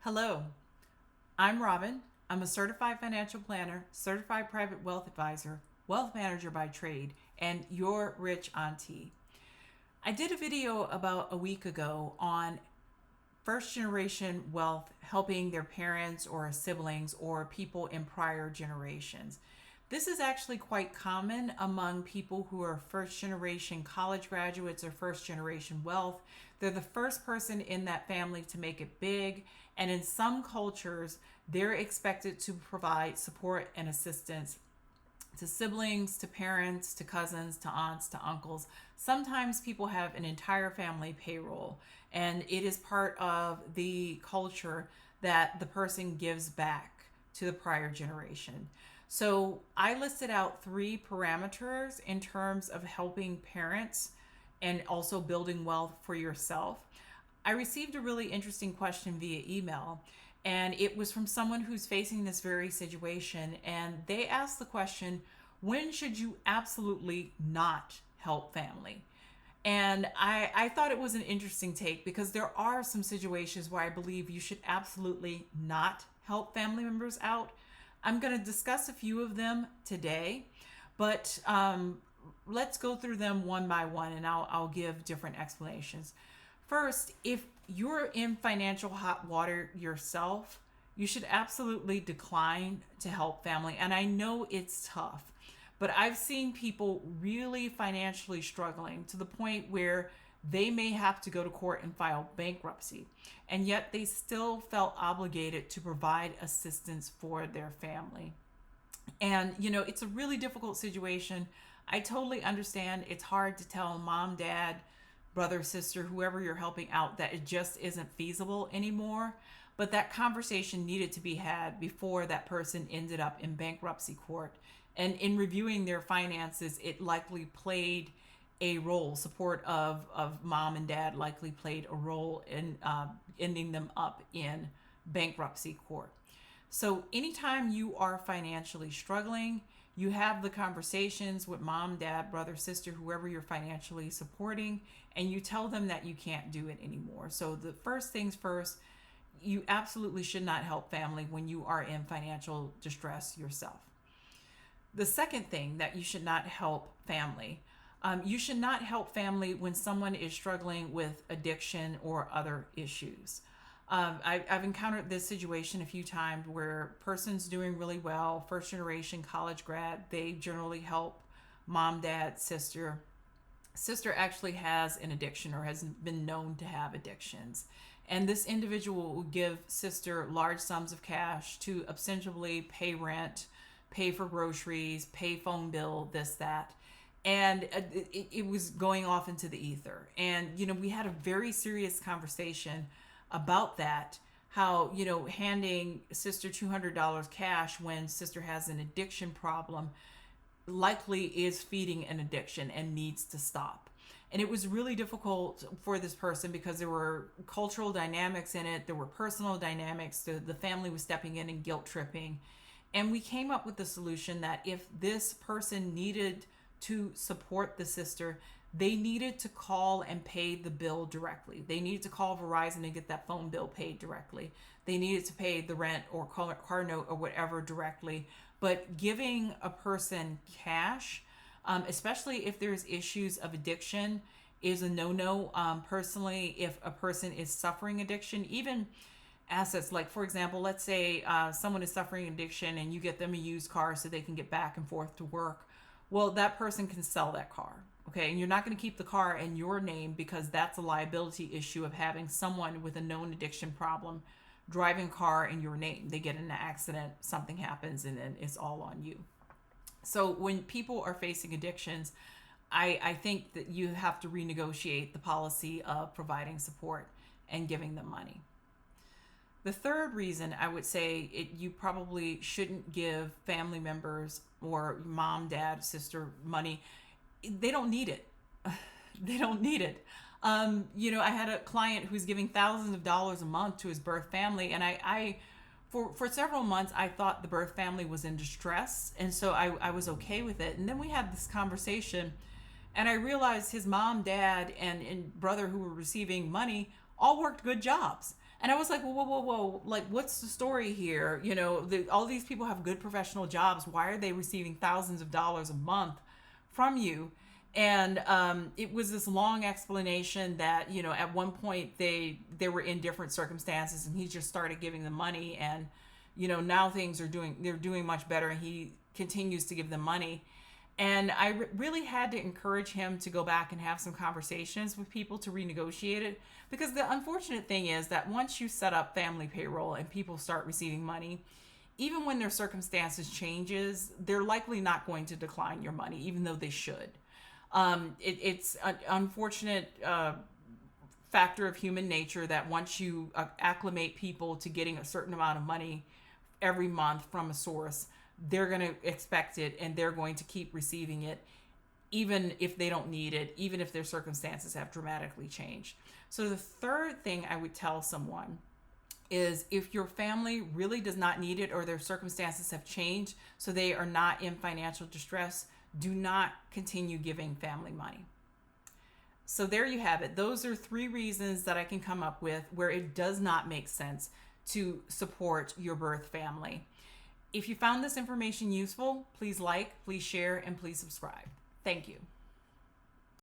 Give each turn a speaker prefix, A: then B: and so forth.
A: Hello, I'm Robin. I'm a certified financial planner, certified private wealth advisor, wealth manager by trade, and your rich auntie. I did a video about a week ago on first generation wealth helping their parents or siblings or people in prior generations. This is actually quite common among people who are first generation college graduates or first generation wealth. They're the first person in that family to make it big, and in some cultures, they're expected to provide support and assistance to siblings, to parents, to cousins, to aunts, to uncles. Sometimes people have an entire family payroll, and it is part of the culture that the person gives back to the prior generation. So I listed out three parameters in terms of helping parents and also building wealth for yourself. I received a really interesting question via email, and it was from someone who's facing this very situation. And they asked the question, when should you absolutely not help family? And I thought it was an interesting take because there are some situations where I believe you should absolutely not help family members out. I'm going to discuss a few of them today, but let's go through them one by one, and I'll give different explanations. First, if you're in financial hot water yourself, you should absolutely decline to help family. And I know it's tough, but I've seen people really financially struggling to the point where they may have to go to court and file bankruptcy. And yet they still felt obligated to provide assistance for their family. And, it's a really difficult situation. I totally understand. It's hard to tell mom, dad, brother, sister, whoever you're helping out that it just isn't feasible anymore. But that conversation needed to be had before that person ended up in bankruptcy court. And in reviewing their finances, it likely played a role. Support of mom and dad likely played a role in ending them up in bankruptcy court. So, anytime you are financially struggling, you have the conversations with mom, dad, brother, sister, whoever you're financially supporting, and you tell them that you can't do it anymore. So, the first things first, you absolutely should not help family when you are in financial distress yourself. The second thing that you should not help family, you should not help family when someone is struggling with addiction or other issues. I've encountered this situation a few times where person's doing really well, first generation college grad, they generally help mom, dad, sister. Sister actually has an addiction or has been known to have addictions. And this individual will give sister large sums of cash to ostensibly pay rent, pay for groceries, pay phone bill, this, that. And it was going off into the ether. And, we had a very serious conversation about that. How, handing sister $200 cash when sister has an addiction problem likely is feeding an addiction and needs to stop. And it was really difficult for this person because there were cultural dynamics in it, there were personal dynamics, the family was stepping in and guilt tripping. And we came up with the solution that if this person needed to support the sister, they needed to call and pay the bill directly. They needed to call Verizon and get that phone bill paid directly. They needed to pay the rent or car note or whatever directly. But giving a person cash, especially if there's issues of addiction, is a no-no. Personally, if a person is suffering addiction, even assets, like for example, let's say someone is suffering addiction and you get them a used car so they can get back and forth to work. Well, that person can sell that car. Okay, and you're not going to keep the car in your name because that's a liability issue of having someone with a known addiction problem driving a car in your name. They get in an accident, something happens, and then it's all on you. So when people are facing addictions, I think that you have to renegotiate the policy of providing support and giving them money. The third reason I would say you probably shouldn't give family members or mom, dad, sister money. They don't need it. They don't need it. I had a client who's giving thousands of dollars a month to his birth family, and I for several months I thought the birth family was in distress, and so I was okay with it. And then we had this conversation, and I realized his mom, dad, and brother who were receiving money all worked good jobs. And I was like, whoa, like, what's the story here? All these people have good professional jobs. Why are they receiving thousands of dollars a month from you? And it was this long explanation that, at one point they were in different circumstances, and he just started giving them money, and now they're doing much better, and he continues to give them money. And I really had to encourage him to go back and have some conversations with people to renegotiate it. Because the unfortunate thing is that once you set up family payroll and people start receiving money, even when their circumstances changes, they're likely not going to decline your money, even though they should. It's an unfortunate factor of human nature that once you acclimate people to getting a certain amount of money every month from a source, they're going to expect it, and they're going to keep receiving it even if they don't need it, even if their circumstances have dramatically changed. So the third thing I would tell someone is, if your family really does not need it, or their circumstances have changed so they are not in financial distress, do not continue giving family money. So there you have it. Those are 3 reasons that I can come up with where it does not make sense to support your birth family. If you found this information useful, please like, please share, and please subscribe. Thank you.